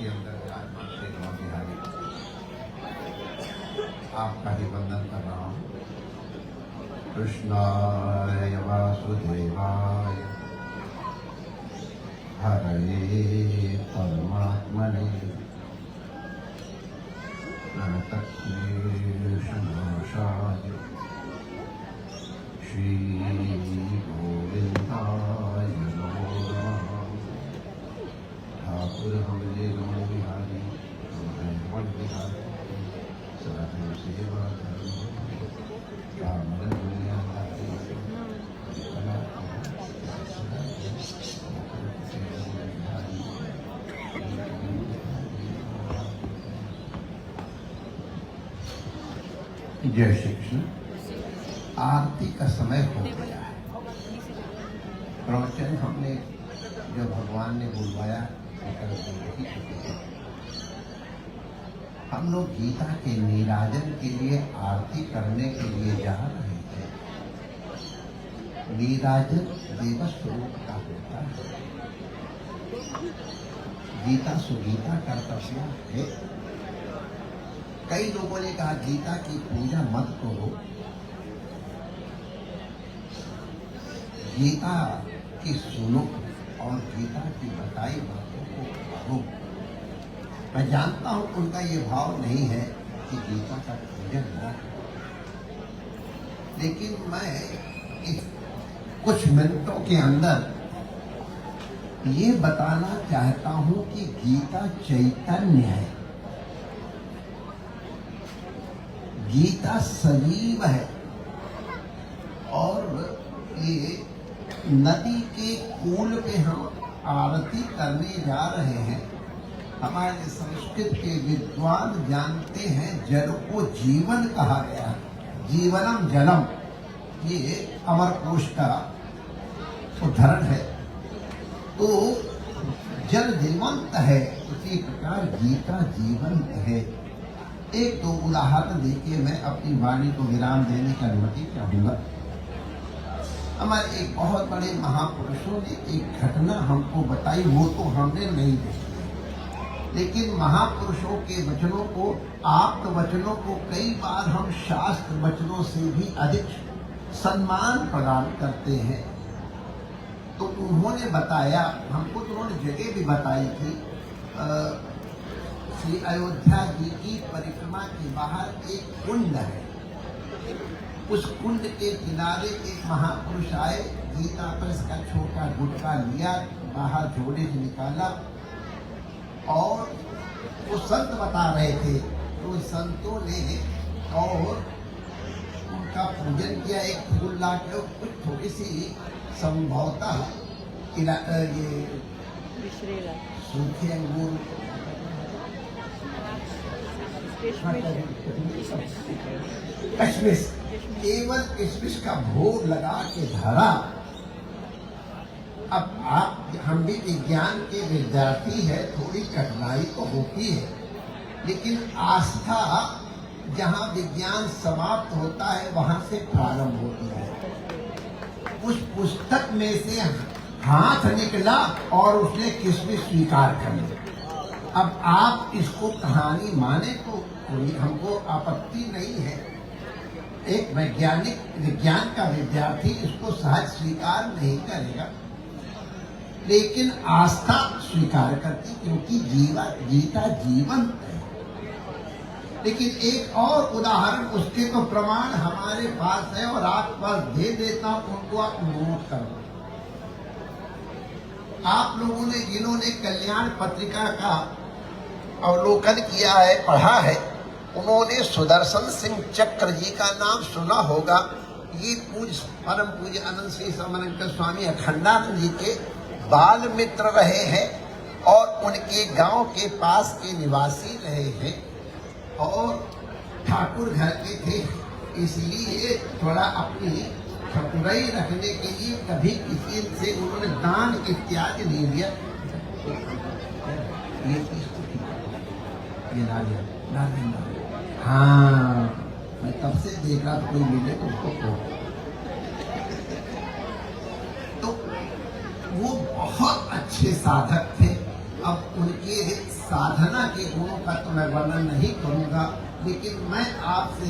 के अंदर विराजमान श्री राम बिहारी, आपका ही वंदन कर रहा हूँ। कृष्णाय वासुदेवाय हरे परमात्मने प्रणतक्लेशनाशाय श्री गोविंदाय नमो नमः। ठाकुर हमरे रमण बिहारी रमण बिहारी सदा सेवा धर्म राम दुनिया जय श्री कृष्ण। आरती का समय हो गया है। प्रवचन हमने जो भगवान ने बुलवाया हम लोग गीता के नीराजन के लिए आरती करने के लिए जा रहे थे। नीराजन देवस्वरूप का होता है। गीता सुगीता कर्तव्य है। कई लोगों ने कहा गीता की पूजा मत करो, गीता की सुनो और गीता की बताई बातों को करो। मैं जानता हूं उनका ये भाव नहीं है कि गीता का पूजन न हो, लेकिन मैं इस कुछ मिनटों के अंदर ये बताना चाहता हूं कि गीता चैतन्य है, गीता सजीव है। और ये नदी के कूल पे हम आरती करने जा रहे हैं। हमारे संस्कृत के विद्वान जानते हैं जल को जीवन कहा गया है, जीवनम जलम, ये अमरकोश का उदाहरण है। तो जल जीवंत है, उसी प्रकार गीता जीवंत है। एक दो उदाहरण देके मैं अपनी वाणी को विराम देने की अनुमति चाहूंगा। हमारे एक बहुत बड़े महापुरुषों ने एक घटना हमको बताई, वो तो हमने नहीं देखी, लेकिन महापुरुषों के वचनों को, आप्त वचनों को कई बार हम शास्त्र वचनों से भी अधिक सम्मान प्रदान करते हैं। तो उन्होंने बताया हमको, तो उन्होंने जगह भी बताई थी। श्री अयोध्या जी की परिक्रमा के बाहर एक कुंड है। उस कुंड के किनारे एक महापुरुष आए, गीता पर इसका छोटा गुटका लिया, बाहर झोले से निकाला और वो संत बता रहे थे। तो संतों ने और उनका पूजन किया। एक फूल ला के कुछ थोड़ी सी संभवतः ये सूखे अंगूर, किशमिश, केवल किशमिश का भोग लगा के धरा। अब हम भी विज्ञान के विद्यार्थी है, थोड़ी कठिनाई तो होती है, लेकिन आस्था जहाँ विज्ञान समाप्त होता है वहां से प्रारंभ होती है। उस पुस्तक में से हाथ निकला और उसने किशमिश स्वीकार कर लिया। अब आप इसको कहानी माने तो कोई हमको आपत्ति नहीं है। एक वैज्ञानिक, विज्ञान का विद्यार्थी इसको सहज स्वीकार नहीं करेगा, लेकिन आस्था स्वीकार करती, क्योंकि गीता जीवंत है। लेकिन एक और उदाहरण, उसके तो प्रमाण हमारे पास है और आप पास दे देता हूं, उनको आप नोट करो। आप लोगों ने जिन्होंने कल्याण पत्रिका का अवलोकन किया है, पढ़ा है, उन्होंने सुदर्शन सिंह चक्र जी का नाम सुना होगा। ये परम पूज्य अनंत श्री समरंकर स्वामी अखंडानंद जी के बाल मित्र रहे हैं और उनके गांव के पास के निवासी रहे हैं और ठाकुर घर के थे। इसलिए थोड़ा अपनी ठकुराई रखने के लिए कभी किसी से उन्होंने दान इत्यादि नहीं लिया। ये ना हाँ, मैं तब से देख रहा था कोई मिले तो उसको तो वो बहुत अच्छे साधक थे। अब उनके साधना के गुणों का तो मैं वर्णन नहीं करूंगा, लेकिन मैं आपसे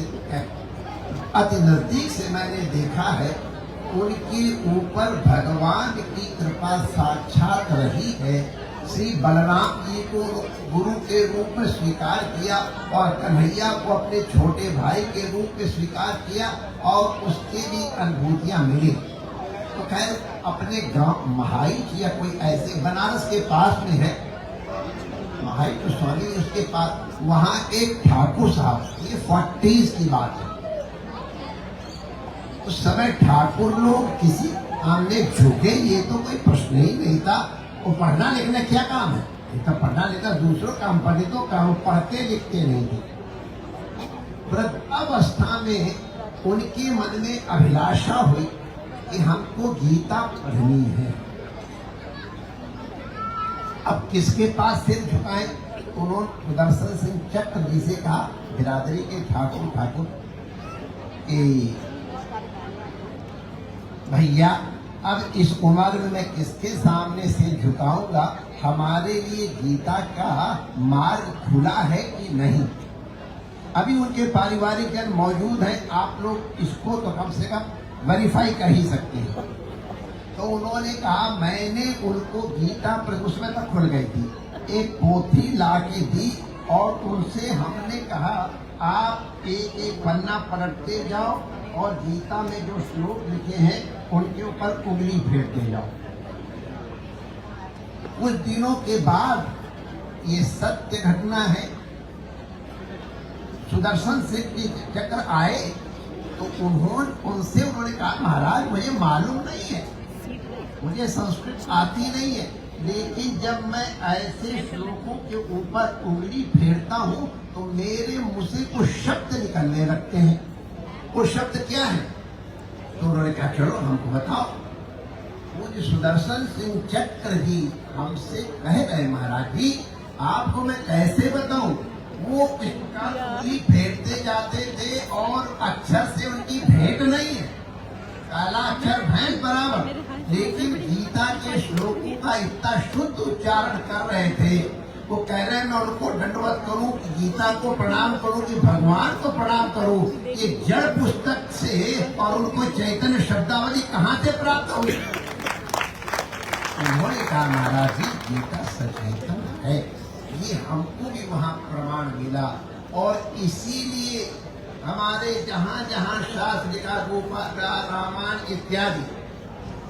अति नजदीक से मैंने देखा है, उनके ऊपर भगवान की कृपा साक्षात रही है। श्री बलराम जी को गुरु के रूप में स्वीकार किया और कन्हैया को अपने छोटे भाई के रूप में स्वीकार किया और उसकी भी अनुभूतियां मिली। तो खैर अपने गांव महाई या कोई ऐसे बनारस के पास में है, महाई तो स्वामी उसके पास, वहां एक ठाकुर साहब, ये 40s की बात है, उस समय ठाकुर लोग किसी सामने झुके ये तो कोई प्रश्न ही नहीं था। वो पढ़ना लिखना क्या काम है, इतना पढ़ना लिखना दूसरों काम, पंडितों काम, पढ़ते लिखते नहीं थे। वृद्धावस्था में उनके मन में अभिलाषा हुई कि हमको गीता पढ़नी है। अब किसके पास सिर झुकाएं? उन्होंने सुदर्शन सिंह चक्र जी से कहा, बिरादरी के ठाकुर भैया अब इस उम्र में मैं किसके सामने सिर झुकाऊंगा, हमारे लिए गीता का मार्ग खुला है कि नहीं। अभी उनके पारिवारिक जन मौजूद हैं, आप लोग इसको तो कम से कम वेरीफाई कर ही सकते हैं। तो उन्होंने कहा, मैंने उनको गीता, उसमें तक खुल गई थी, एक पोथी ला के दी और उनसे हमने कहा आप एक एक पन्ना पलटते जाओ और गीता में जो श्लोक लिखे हैं उनके ऊपर उंगली फेरते जाओ। कुछ दिनों के बाद ये सत्य घटना है, सुदर्शन सिंह जी चक्र आए तो उन्होंने कहा, महाराज मुझे मालूम नहीं है, मुझे संस्कृत आती नहीं है, लेकिन जब मैं ऐसे श्लोकों के ऊपर उंगली फेरता हूँ तो मेरे मुंह से कुछ शब्द निकलने लगते हैं। वो शब्द क्या है? तो उन्होंने कहा चलो हमको बताओ। वो जो सुदर्शन सिंह चक्र जी हमसे कह रहे, महाराज जी आपको मैं कैसे बताऊं? वो इस प्रकार उंगली फेरते जाते थे और अक्षर से उनकी भेंट नहीं है, काला अक्षर भैंस बराबर, लेकिन गीता के श्लोकों का इतना शुद्ध उच्चारण कर रहे थे। वो कह रहे हैं मैं उनको दंडवत करूं कि गीता को प्रणाम करूं कि भगवान को प्रणाम करूं, ये जड़ पुस्तक से और उनको चैतन्य शब्दावली कहाँ से प्राप्त हुई? उन्होंने कहा महाराज जी गीता सचेतन है, ये हमको भी वहाँ प्रमाण मिला और इसीलिए हमारे जहाँ जहाँ शास्त्र लिखा, गोपाल रामायण इत्यादि,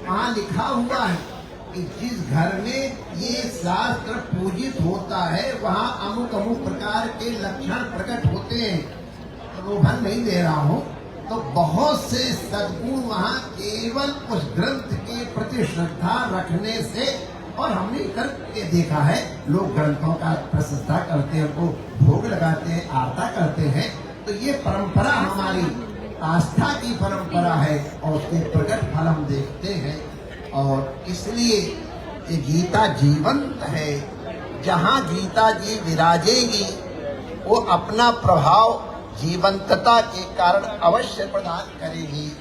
वहाँ लिखा हुआ है कि जिस घर में ये शास्त्र पूजित होता है वहाँ अमुक अमुक प्रकार के लक्षण प्रकट होते हैं। प्रलोभन नहीं दे रहा हूँ, तो बहुत से सद्गुण वहाँ केवल उस ग्रंथ के प्रति श्रद्धा रखने से, और हमने करके देखा है लोग ग्रंथों का प्रशंसा करते हैं, उनको भोग लगाते हैं, आरता करते हैं, तो ये परंपरा हमारी आस्था की परंपरा है और उसके प्रकट फल हम देखते हैं। और इसलिए ये गीता जीवंत है, जहाँ गीता जी विराजेगी वो अपना प्रभाव जीवंतता के कारण अवश्य प्रदान करेगी।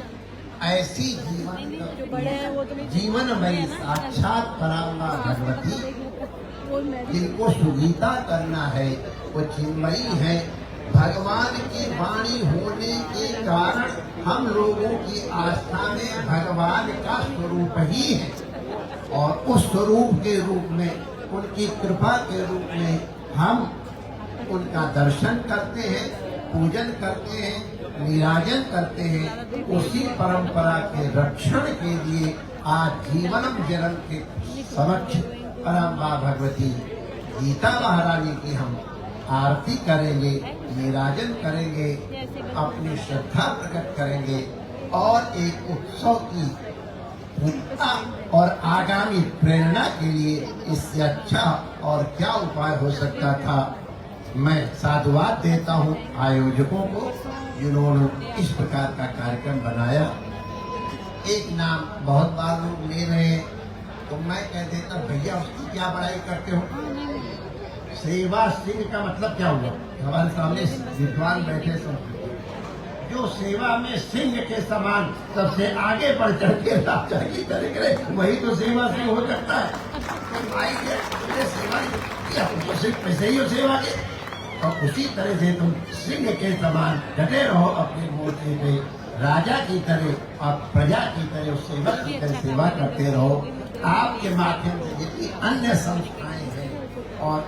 ऐसी जीवन में साक्षात परांगा भगवती, जिनको सुगीता करना है वो चिन्मयी है। भगवान की वाणी होने के कारण हम लोगों की आस्था में भगवान का स्वरूप ही है, और उस स्वरूप के रूप में, उनकी कृपा के रूप में हम उनका दर्शन करते हैं, पूजन करते हैं, निराजन करते हैं। उसी परंपरा के रक्षण के लिए आज जीवनम जन्म के समक्ष परम मां भगवती गीता महारानी की हम आरती करेंगे, निराजन करेंगे, अपनी श्रद्धा प्रकट करेंगे और एक उत्सव की पूर्णता और आगामी प्रेरणा के लिए इससे अच्छा और क्या उपाय हो सकता था। मैं साधुवाद देता हूँ आयोजकों को जिन्होंने इस प्रकार का कार्यक्रम बनाया। एक नाम बहुत बार लोग ले रहे हैं तो मैं कह देता भैया उसकी क्या बड़ाई करते हो। सेवा सिंह का मतलब क्या हुआ? हमारे सामने विद्वान बैठे सब, जो सेवा में सिंह के समान सबसे आगे बढ़ चढ़ के लाचारी करे, वही तो सेवा सिंह हो सकता है। ने सेवा किया, तो सिर्फ पैसे ही हो सेवा के। और उसी तरह से तुम सिंह के समान डटे रहो अपने मोर्चे पे, राजा की तरह और प्रजा की तरह, सेवक की तरह सेवा करते रहो। आपके माध्यम से जितनी अन्य संस्थाएं हैं और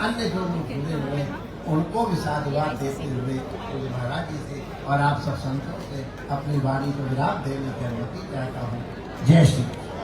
अन्य जो लोग जुड़े हुए उनको भी साधुवाद देते हुए गुरु महाराज जी से और आप सब संतों से अपनी वाणी को विराम देने की अनुमति चाहता हूँ। जय श्री कृष्ण।